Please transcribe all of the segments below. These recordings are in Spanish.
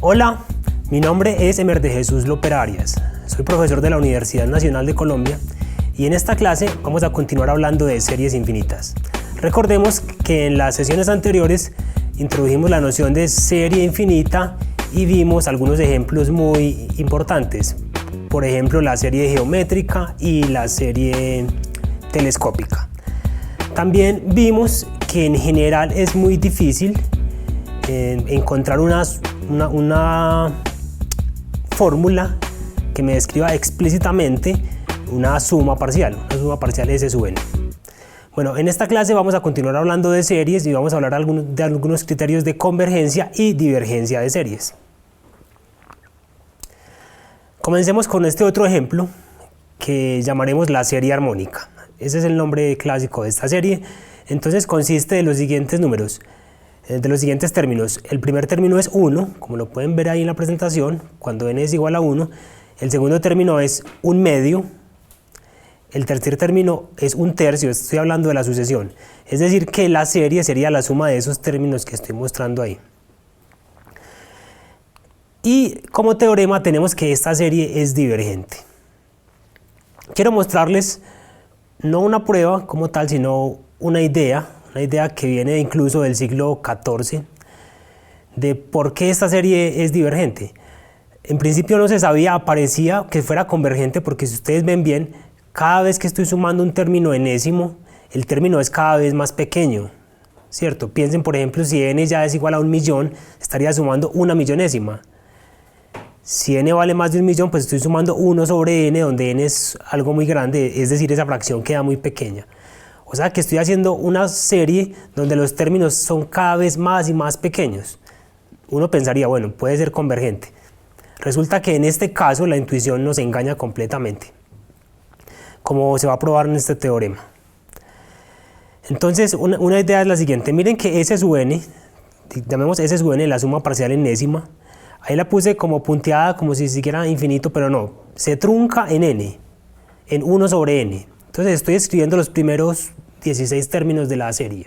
Hola, mi nombre es Emer de Jesús López Arias. Soy profesor de la Universidad Nacional de Colombia y en esta clase vamos a continuar hablando de series infinitas. Recordemos que en las sesiones anteriores introdujimos la noción de serie infinita y vimos algunos ejemplos muy importantes. Por ejemplo, la serie geométrica y la serie telescópica. También vimos que en general es muy difícil encontrar una fórmula que me describa explícitamente una suma parcial S sub n. Bueno, en esta clase vamos a continuar hablando de series y vamos a hablar de algunos criterios de convergencia y divergencia de series. Comencemos con este otro ejemplo que llamaremos la serie armónica. Ese es el nombre clásico de esta serie. Entonces consiste de los siguientes números, de los siguientes términos. El primer término es 1, como lo pueden ver ahí en la presentación, cuando n es igual a 1. El segundo término es 1/2. El tercer término es 1/3, estoy hablando de la sucesión. Es decir, que la serie sería la suma de esos términos que estoy mostrando ahí. Y como teorema tenemos que esta serie es divergente. Quiero mostrarles no una prueba como tal, sino una idea que viene incluso del siglo XIV, de por qué esta serie es divergente. En principio no se sabía, parecía que fuera convergente, porque si ustedes ven bien, cada vez que estoy sumando un término enésimo, el término es cada vez más pequeño, ¿cierto? Piensen, por ejemplo, si n ya es igual a 1.000.000, estaría sumando una millonésima. Si n vale más de 1.000.000, pues estoy sumando 1 sobre n, donde n es algo muy grande, es decir, esa fracción queda muy pequeña. O sea que estoy haciendo una serie donde los términos son cada vez más y más pequeños. Uno pensaría, bueno, puede ser convergente. Resulta que en este caso la intuición nos engaña completamente, como se va a probar en este teorema. Entonces, una idea es la siguiente. Miren que S sub n, llamemos S sub n la suma parcial enésima. Ahí la puse como punteada, como si siguiera infinito, pero no. Se trunca en n, en 1 sobre n. Entonces estoy escribiendo los primeros 16 términos de la serie.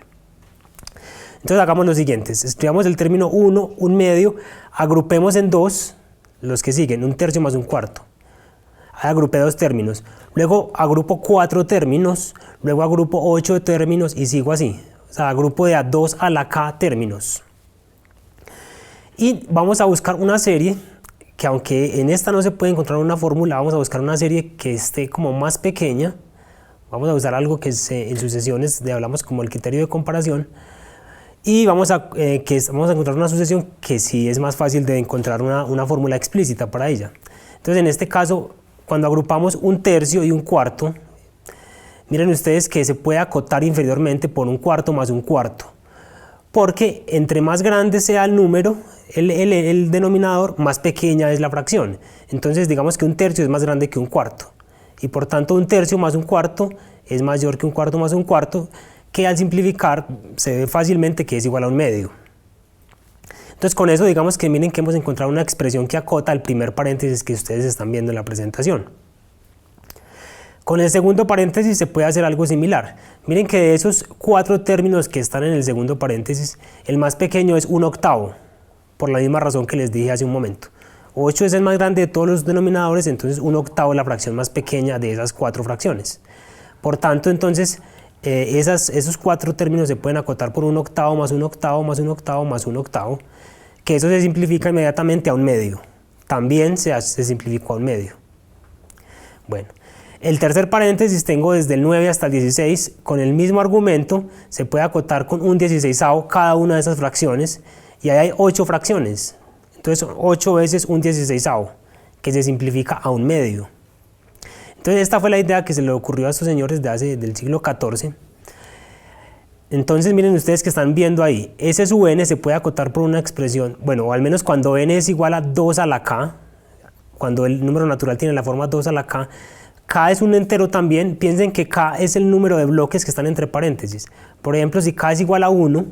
Entonces hagamos lo siguiente. Escribamos el término 1, 1/2, agrupemos en 2 los que siguen, 1/3 más 1/4. Ahí agrupé 2 términos. Luego agrupo 4 términos, luego agrupo 8 términos y sigo así. O sea, agrupo de a 2 a la k términos. Y vamos a buscar una serie que, aunque en esta no se puede encontrar una fórmula, vamos a buscar una serie que esté como más pequeña. Vamos a usar algo que en sucesiones hablamos como el criterio de comparación. Y vamos a encontrar una sucesión que sí es más fácil de encontrar una fórmula explícita para ella. Entonces, en este caso, cuando agrupamos 1/3 y 1/4, miren ustedes que se puede acotar inferiormente por 1/4 más 1/4. Porque entre más grande sea el número, el denominador, más pequeña es la fracción. Entonces digamos que 1/3 es más grande que 1/4. Y por tanto 1/3 más 1/4 es mayor que 1/4 más 1/4, que al simplificar se ve fácilmente que es igual a 1/2. Entonces con eso digamos que miren que hemos encontrado una expresión que acota el primer paréntesis que ustedes están viendo en la presentación. Con el segundo paréntesis se puede hacer algo similar. Miren que de esos 4 términos que están en el segundo paréntesis, el más pequeño es 1/8, por la misma razón que les dije hace un momento. 8 es el más grande de todos los denominadores, entonces 1/8 es la fracción más pequeña de esas 4 fracciones. Por tanto, entonces, esos 4 términos se pueden acotar por 1/8 más 1/8 más 1/8 más 1/8, que eso se simplifica inmediatamente a 1/2. También se simplificó a 1/2. Bueno. El tercer paréntesis tengo desde el 9 hasta el 16, con el mismo argumento, se puede acotar con 1/16 cada una de esas fracciones, y ahí hay 8 fracciones. Entonces 8 veces 1/16, que se simplifica a 1/2. Entonces esta fue la idea que se le ocurrió a estos señores del siglo XIV. Entonces miren ustedes que están viendo ahí, S sub n se puede acotar por una expresión, bueno, o al menos cuando n es igual a 2 a la k, cuando el número natural tiene la forma 2 a la k, k es un entero también. Piensen que k es el número de bloques que están entre paréntesis. Por ejemplo, si k es igual a 1,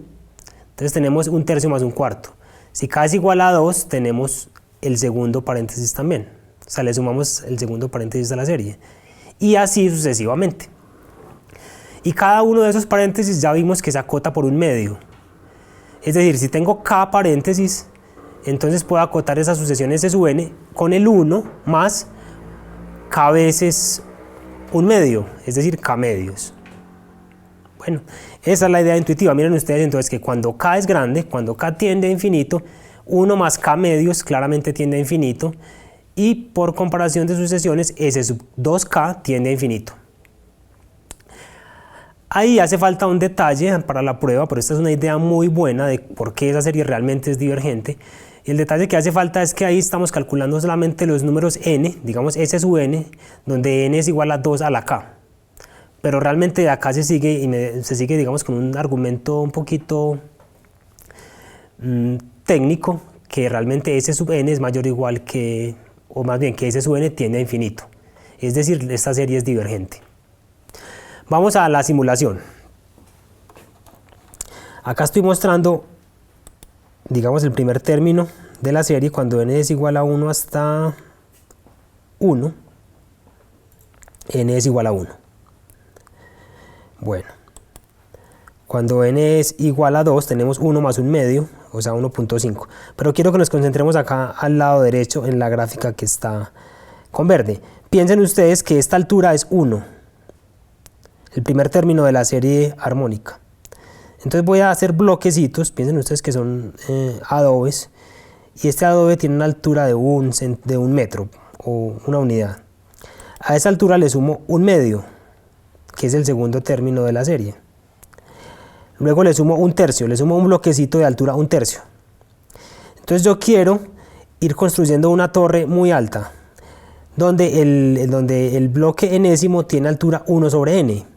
entonces tenemos 1/3 más 1/4. Si k es igual a 2, tenemos el segundo paréntesis también. O sea, le sumamos el segundo paréntesis a la serie. Y así sucesivamente. Y cada uno de esos paréntesis ya vimos que se acota por 1/2. Es decir, si tengo k paréntesis, entonces puedo acotar esa sucesión S sub n con el 1 más k veces un medio, es decir, k medios. Bueno, esa es la idea intuitiva. Miren ustedes entonces que cuando k es grande, cuando k tiende a infinito, 1 más k medios claramente tiende a infinito, y por comparación de sucesiones, S sub 2k tiende a infinito. Ahí hace falta un detalle para la prueba, pero esta es una idea muy buena de por qué esa serie realmente es divergente. Y el detalle que hace falta es que ahí estamos calculando solamente los números n, digamos S sub n, donde n es igual a 2 a la k. Pero realmente de acá se sigue digamos con un argumento un poquito técnico, que realmente S sub n es mayor o igual que, o más bien que S sub n tiende a infinito. Es decir, esta serie es divergente. Vamos a la simulación. Acá estoy mostrando, digamos, el primer término de la serie cuando n es igual a 1 hasta 1, n es igual a 1. Bueno, cuando n es igual a 2 tenemos 1 más un medio, o sea 1.5. Pero quiero que nos concentremos acá al lado derecho en la gráfica que está con verde. Piensen ustedes que esta altura es 1. El primer término de la serie armónica. Entonces voy a hacer bloquecitos, piensen ustedes que son adobes, y este adobe tiene una altura de un metro o una unidad. A esa altura le sumo un medio, que es el segundo término de la serie. Luego le sumo un tercio, le sumo un bloquecito de altura un tercio. Entonces yo quiero ir construyendo una torre muy alta, donde el bloque enésimo tiene altura 1 sobre n.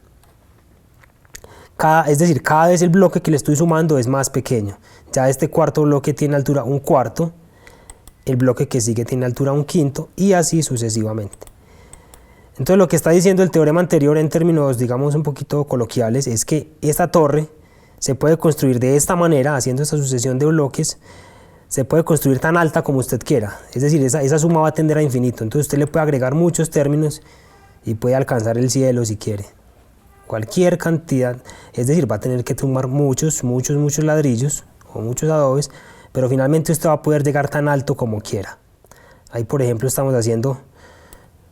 Es decir, cada vez el bloque que le estoy sumando es más pequeño. Ya este cuarto bloque tiene altura un cuarto, el bloque que sigue tiene altura un quinto, y así sucesivamente. Entonces lo que está diciendo el teorema anterior en términos, digamos, un poquito coloquiales, es que esta torre se puede construir de esta manera, haciendo esta sucesión de bloques, se puede construir tan alta como usted quiera. Es decir, esa suma va a tender a infinito. Entonces usted le puede agregar muchos términos y puede alcanzar el cielo si quiere. Cualquier cantidad, es decir, va a tener que sumar muchos ladrillos o muchos adobes, pero finalmente usted va a poder llegar tan alto como quiera. Ahí, por ejemplo, estamos haciendo,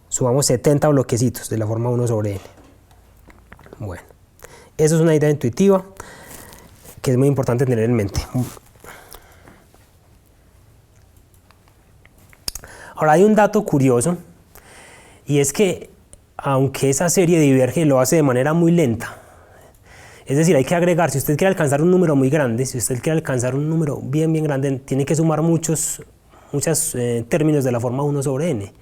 sumamos 70 bloquecitos de la forma 1 sobre n. Bueno, eso es una idea intuitiva que es muy importante tener en mente. Ahora hay un dato curioso, y es que aunque esa serie diverge, lo hace de manera muy lenta. Es decir, hay que agregar, si usted quiere alcanzar un número muy grande, si usted quiere alcanzar un número bien grande, tiene que sumar muchos términos de la forma 1 sobre n.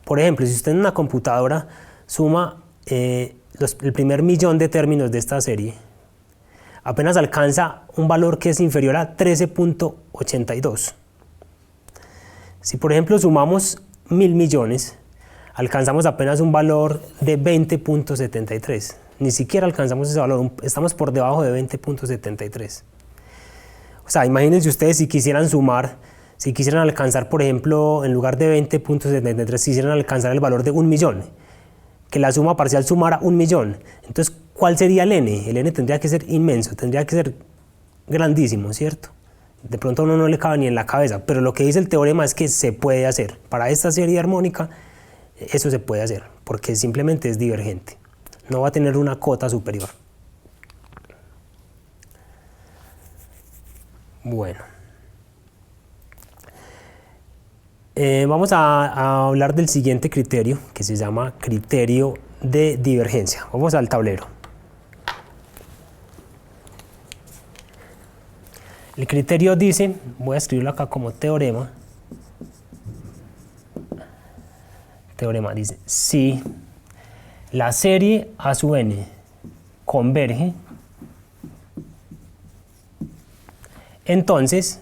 Por ejemplo, si usted en una computadora suma el primer millón de términos de esta serie, apenas alcanza un valor que es inferior a 13.82. Si por ejemplo sumamos 1000 millones, alcanzamos apenas un valor de 20.73. Ni siquiera alcanzamos ese valor, estamos por debajo de 20.73. O sea, imagínense ustedes si quisieran sumar, si quisieran alcanzar, por ejemplo, en lugar de 20.73, si quisieran alcanzar el valor de 1 millón, que la suma parcial sumara 1 millón. Entonces, ¿cuál sería el n? El n tendría que ser inmenso, tendría que ser grandísimo, ¿cierto? De pronto a uno no le cabe ni en la cabeza, pero lo que dice el teorema es que se puede hacer. Para esta serie armónica, eso se puede hacer, porque simplemente es divergente. No va a tener una cota superior. Bueno. Vamos a hablar del siguiente criterio, que se llama criterio de divergencia. Vamos al tablero. El criterio dice, voy a escribirlo acá como teorema. Teorema dice, si la serie A sub n converge, entonces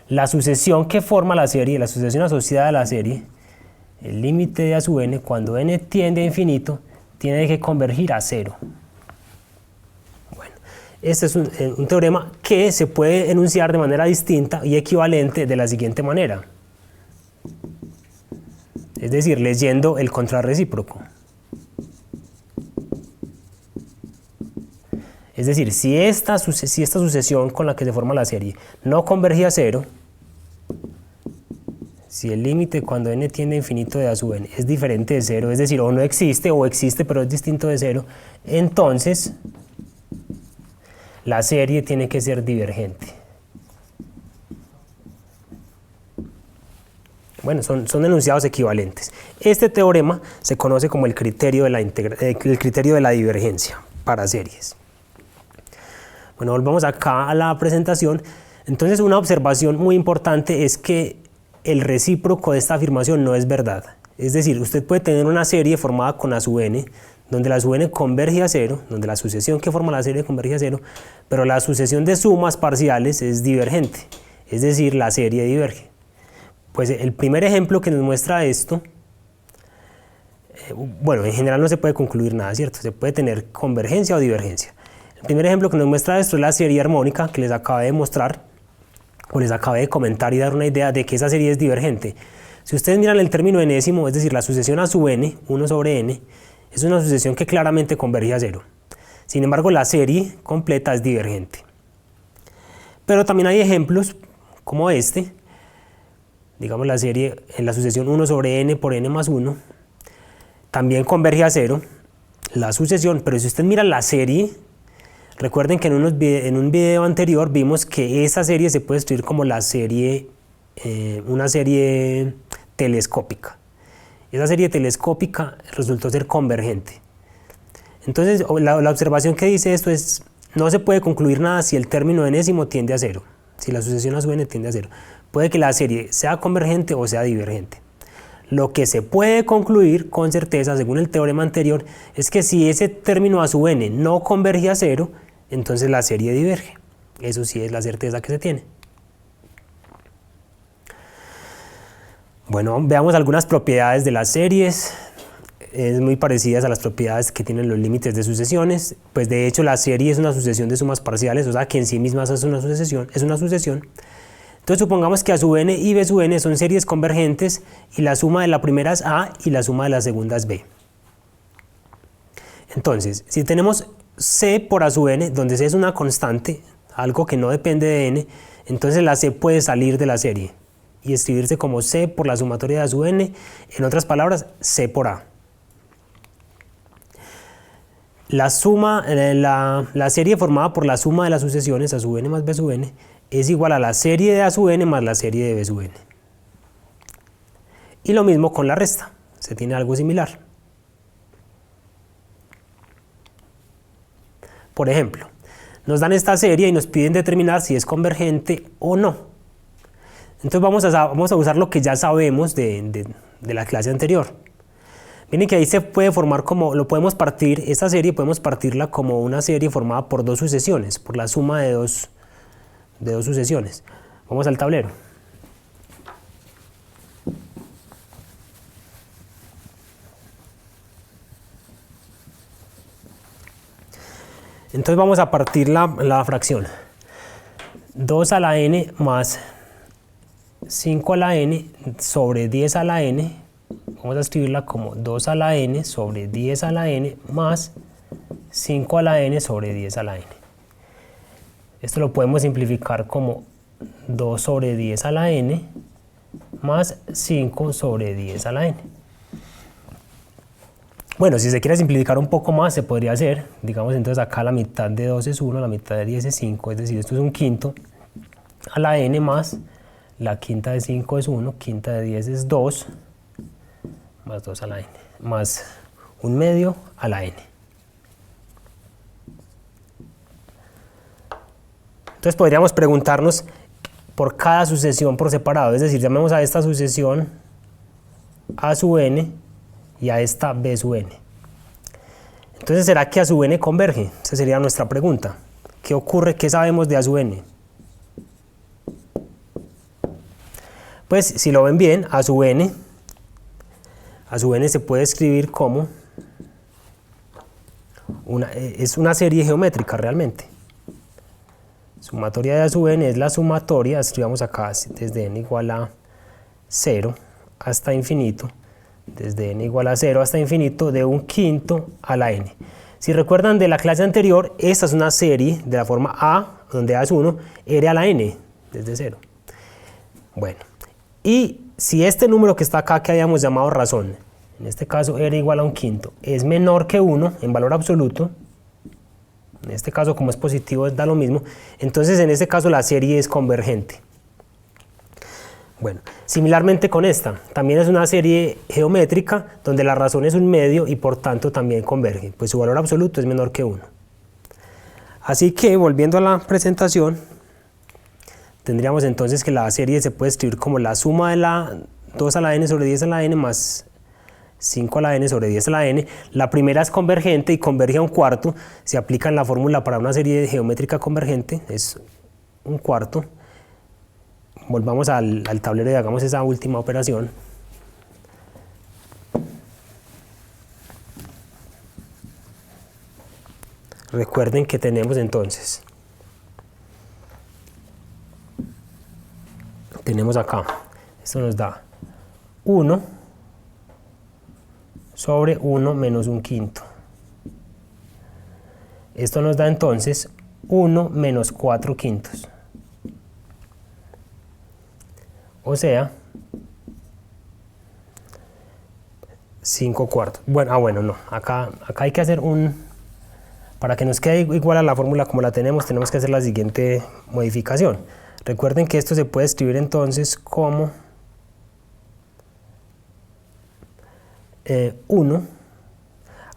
la sucesión que forma la serie, la sucesión asociada a la serie, el límite de A sub n, cuando n tiende a infinito, tiene que convergir a 0. Bueno, este es un teorema que se puede enunciar de manera distinta y equivalente de la siguiente manera. Es decir, leyendo el contrarrecíproco. Es decir, si esta sucesión con la que se forma la serie no converge a cero, si el límite cuando n tiende a infinito de a sub n es diferente de cero, es decir, o no existe o existe pero es distinto de cero, entonces la serie tiene que ser divergente. Bueno, son enunciados equivalentes. Este teorema se conoce como el criterio de la divergencia para series. Bueno, volvamos acá a la presentación. Entonces, una observación muy importante es que el recíproco de esta afirmación no es verdad. Es decir, usted puede tener una serie formada con a sub n, donde la sub n converge a cero, donde la sucesión que forma la serie converge a cero, pero la sucesión de sumas parciales es divergente, es decir, la serie diverge. Pues el primer ejemplo que nos muestra esto, bueno, en general no se puede concluir nada, ¿cierto? Se puede tener convergencia o divergencia. El primer ejemplo que nos muestra esto es la serie armónica que les acabé de mostrar, o les acabé de comentar y dar una idea de que esa serie es divergente. Si ustedes miran el término enésimo, es decir, la sucesión a sub n, 1 sobre n, es una sucesión que claramente converge a cero. Sin embargo, la serie completa es divergente. Pero también hay ejemplos como este, digamos la serie en la sucesión 1 sobre n por n más 1, también converge a cero la sucesión, pero si usted mira la serie, recuerden que en un video anterior vimos que esa serie se puede escribir como la serie, una serie telescópica. Esa serie telescópica resultó ser convergente. Entonces, la observación que dice esto es, no se puede concluir nada si el término enésimo tiende a cero, si la sucesión a sub n tiende a cero. Puede que la serie sea convergente o sea divergente. Lo que se puede concluir con certeza, según el teorema anterior, es que si ese término a sub n no converge a cero, entonces la serie diverge. Eso sí es la certeza que se tiene. Bueno, veamos algunas propiedades de las series. Es muy parecidas a las propiedades que tienen los límites de sucesiones. Pues de hecho la serie es una sucesión de sumas parciales, o sea que en sí misma es una sucesión. Entonces supongamos que a sub n y b sub n son series convergentes y la suma de la primera es a y la suma de la segunda es b. Entonces, si tenemos c por a sub n, donde c es una constante, algo que no depende de n, entonces la c puede salir de la serie y escribirse como c por la sumatoria de a sub n, en otras palabras, c por a. La serie formada por la suma de las sucesiones a sub n más b sub n es igual a la serie de a sub n más la serie de b sub n. Y lo mismo con la resta, se tiene algo similar. Por ejemplo, nos dan esta serie y nos piden determinar si es convergente o no. Entonces vamos a usar lo que ya sabemos de la clase anterior. Miren que ahí se puede formar como, esta serie podemos partirla como una serie formada por dos sucesiones, por la suma de dos sucesiones. Vamos al tablero. Entonces vamos a partir la fracción. 2 a la n más 5 a la n sobre 10 a la n. Vamos a escribirla como 2 a la n sobre 10 a la n más 5 a la n sobre 10 a la n. Esto lo podemos simplificar como 2 sobre 10 a la n más 5 sobre 10 a la n. Bueno, si se quiere simplificar un poco más, se podría hacer, digamos, entonces acá la mitad de 2 es 1, la mitad de 10 es 5, es decir, esto es un quinto a la n más la quinta de 5 es 1, quinta de 10 es 2, más 2 a la n, más un medio a la n. Entonces podríamos preguntarnos por cada sucesión por separado, es decir, llamemos a esta sucesión a sub n y a esta b sub n. Entonces, ¿será que a sub n converge? Esa sería nuestra pregunta. ¿Qué ocurre? ¿Qué sabemos de a sub n? Pues, si lo ven bien, a sub n se puede escribir como es una serie geométrica realmente. Sumatoria de a sub n es la sumatoria, escribamos acá desde n igual a 0 hasta infinito, desde n igual a 0 hasta infinito de un quinto a la n. Si recuerdan de la clase anterior, esta es una serie de la forma A, donde A es 1, R a la n, desde 0. Bueno, y si este número que está acá, que habíamos llamado razón, en este caso R igual a un quinto, es menor que 1 en valor absoluto, en este caso como es positivo da lo mismo, entonces en este caso la serie es convergente. Bueno, similarmente con esta, también es una serie geométrica donde la razón es un medio y por tanto también converge, pues su valor absoluto es menor que 1. Así que volviendo a la presentación, tendríamos entonces que la serie se puede escribir como la suma de la 2 a la n sobre 10 a la n más 5 a la n sobre 10 a la n. La primera es convergente y converge a un cuarto. Se aplica en la fórmula para una serie geométrica convergente, es un cuarto. Volvamos al tablero y hagamos esa última operación. Recuerden que tenemos entonces, tenemos acá, esto nos da 1 sobre 1 menos un quinto. Esto nos da entonces 1 menos 4 quintos. O sea, 5 cuartos. Bueno, no. Acá hay que hacer para que nos quede igual a la fórmula como la tenemos, tenemos que hacer la siguiente modificación. Recuerden que esto se puede escribir entonces como 1.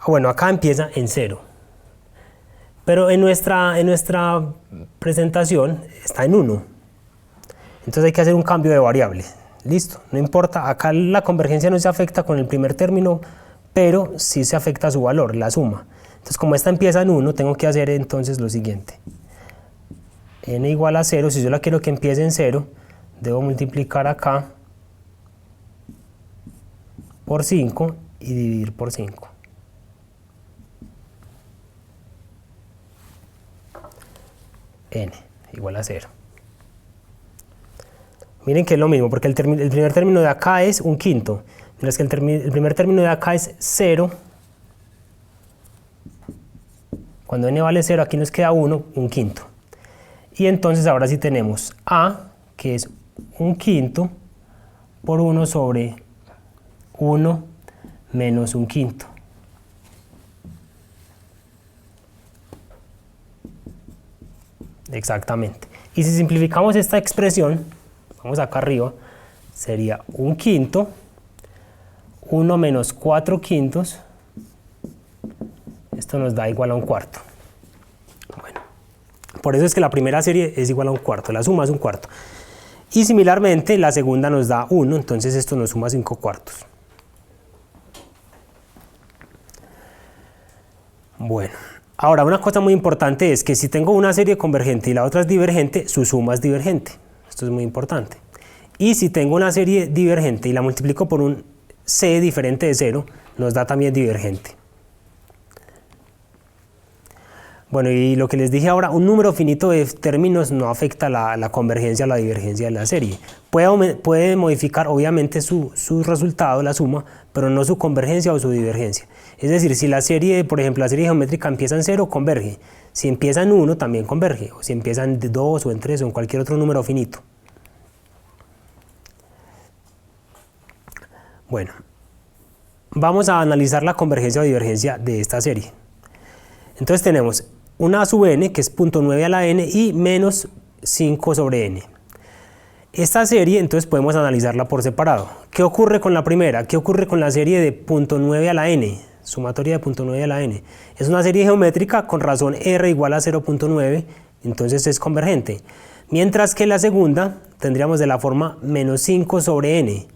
Bueno, acá empieza en 0. Pero en nuestra presentación está en 1. Entonces hay que hacer un cambio de variable. Listo, no importa, acá la convergencia no se afecta con el primer término, pero sí se afecta su valor, la suma. Entonces como esta empieza en 1, tengo que hacer entonces lo siguiente. N igual a 0, si yo la quiero que empiece en 0, debo multiplicar acá por 5 y dividir por 5. N igual a 0. Miren que es lo mismo, porque el primer término de acá es un quinto, mientras que el primer término de acá es 0. Cuando n vale 0, aquí nos queda 1, un quinto. Y entonces ahora sí tenemos a, que es un quinto, por 1 sobre 1 menos un quinto. Exactamente. Y si simplificamos esta expresión, vamos acá arriba, sería un quinto, 1 menos 4 quintos, esto nos da igual a un cuarto. Bueno, por eso es que la primera serie es igual a un cuarto, la suma es un cuarto. Y similarmente la segunda nos da 1, entonces esto nos suma 5 cuartos. Bueno, ahora una cosa muy importante es que si tengo una serie convergente y la otra es divergente, su suma es divergente. Esto es muy importante. Y si tengo una serie divergente y la multiplico por un c diferente de 0, nos da también divergente. Bueno, y lo que les dije ahora, un número finito de términos no afecta la convergencia o la divergencia de la serie. Puede modificar obviamente su resultado, la suma, pero no su convergencia o su divergencia. Es decir, si la serie, por ejemplo, la serie geométrica empieza en 0, converge. Si empieza en 1, también converge. O si empieza en 2 o en 3 o en cualquier otro número finito. Bueno, vamos a analizar la convergencia o divergencia de esta serie. Entonces tenemos una a sub n, que es 0.9 a la n, y menos 5 sobre n. Esta serie, entonces podemos analizarla por separado. ¿Qué ocurre con la primera? ¿Qué ocurre con la serie de 0.9 a la n? Sumatoria de 0.9 a la n. Es una serie geométrica con razón r igual a 0.9, entonces es convergente. Mientras que la segunda tendríamos de la forma menos 5 sobre n.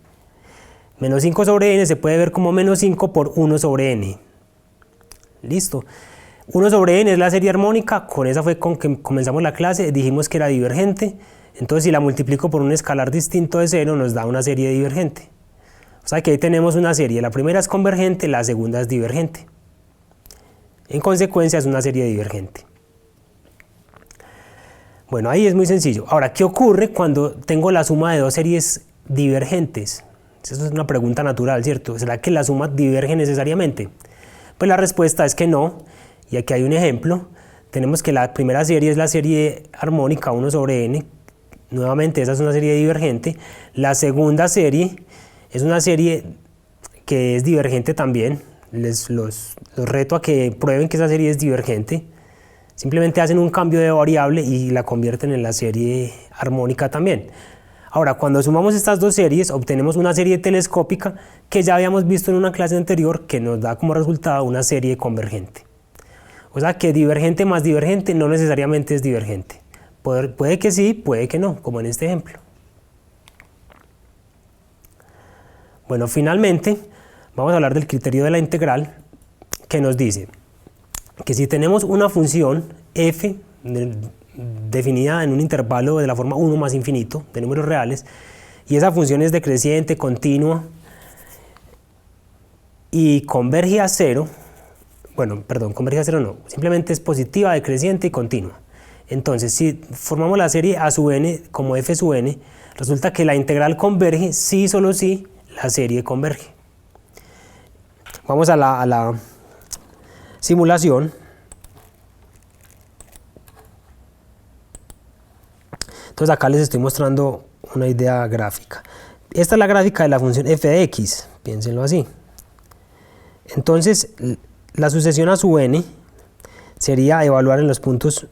Menos 5 sobre n se puede ver como menos 5 por 1 sobre n. Listo. 1 sobre n es la serie armónica, con esa fue con que comenzamos la clase, dijimos que era divergente, entonces si la multiplico por un escalar distinto de 0 nos da una serie divergente. O sea que ahí tenemos una serie, la primera es convergente, la segunda es divergente. En consecuencia es una serie divergente. Bueno, ahí es muy sencillo. Ahora, ¿qué ocurre cuando tengo la suma de dos series divergentes? Eso es una pregunta natural, ¿cierto? ¿Será que la suma diverge necesariamente? Pues la respuesta es que no. y aquí hay un ejemplo. Tenemos que la primera serie es la serie armónica 1 sobre n, nuevamente esa es una serie divergente. La segunda serie es una serie que es divergente también. Los reto a que prueben que esa serie es divergente. Simplemente hacen un cambio de variable y la convierten en la serie armónica también. Ahora, cuando sumamos estas dos series, obtenemos una serie telescópica que ya habíamos visto en una clase anterior, que nos da como resultado una serie convergente. O sea que divergente más divergente no necesariamente es divergente. Puede que sí, puede que no, como en este ejemplo. Bueno, finalmente vamos a hablar del criterio de la integral, que nos dice que si tenemos una función f definida en un intervalo de la forma 1 más infinito de números reales, y esa función es decreciente, continua y converge a cero, bueno, perdón, converge a cero no, simplemente es positiva, decreciente y continua. Entonces, si formamos la serie a sub n como f sub n, resulta que la integral converge si solo si la serie converge. Vamos a la simulación. Entonces acá les estoy mostrando una idea gráfica. Esta es la gráfica de la función f de x, piénsenlo así. Entonces la sucesión a sub n sería evaluar en los puntos,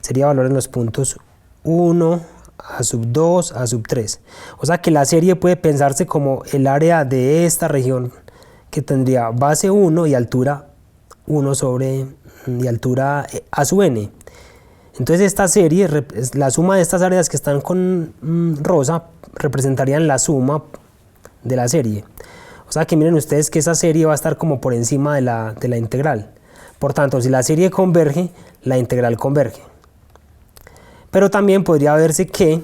sería evaluar en los puntos 1 a sub 2 a sub 3. O sea que la serie puede pensarse como el área de esta región que tendría base 1 y altura 1 sobre y altura a sub n. Entonces esta serie, la suma de estas áreas que están con rosa, representarían la suma de la serie. O sea que miren ustedes que esa serie va a estar como por encima de la integral. Por tanto, si la serie converge, la integral converge. Pero también podría verse que,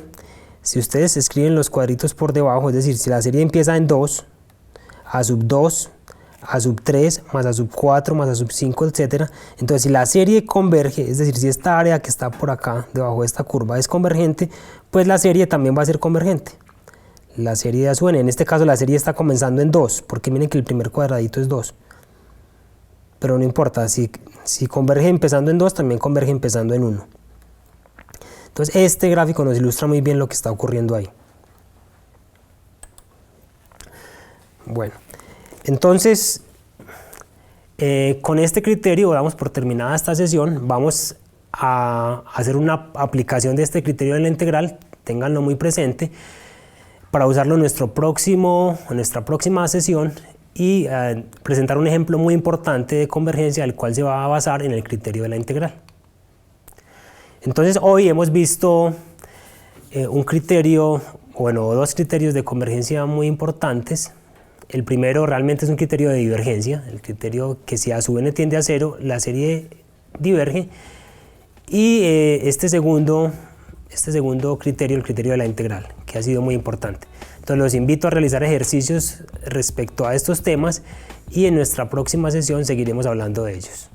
si ustedes escriben los cuadritos por debajo, es decir, si la serie empieza en 2, a sub 2, a sub 3, más a sub 4, más a sub 5, etc. Entonces, si la serie converge, es decir, si esta área que está por acá, debajo de esta curva, es convergente, pues la serie también va a ser convergente. La serie de a sub n, en este caso la serie está comenzando en 2, porque miren que el primer cuadradito es 2. Pero no importa, si converge empezando en 2, también converge empezando en 1. Entonces, este gráfico nos ilustra muy bien lo que está ocurriendo ahí. Bueno. Entonces, con este criterio damos por terminada esta sesión. Vamos a hacer una aplicación de este criterio de la integral, ténganlo muy presente, para usarlo en nuestra próxima sesión y presentar un ejemplo muy importante de convergencia, el cual se va a basar en el criterio de la integral. Entonces, hoy hemos visto un criterio, bueno, dos criterios de convergencia muy importantes. El primero realmente es un criterio de divergencia, el criterio que si a sub n tiende a 0, la serie diverge. Y este segundo criterio, el criterio de la integral, que ha sido muy importante. Entonces los invito a realizar ejercicios respecto a estos temas y en nuestra próxima sesión seguiremos hablando de ellos.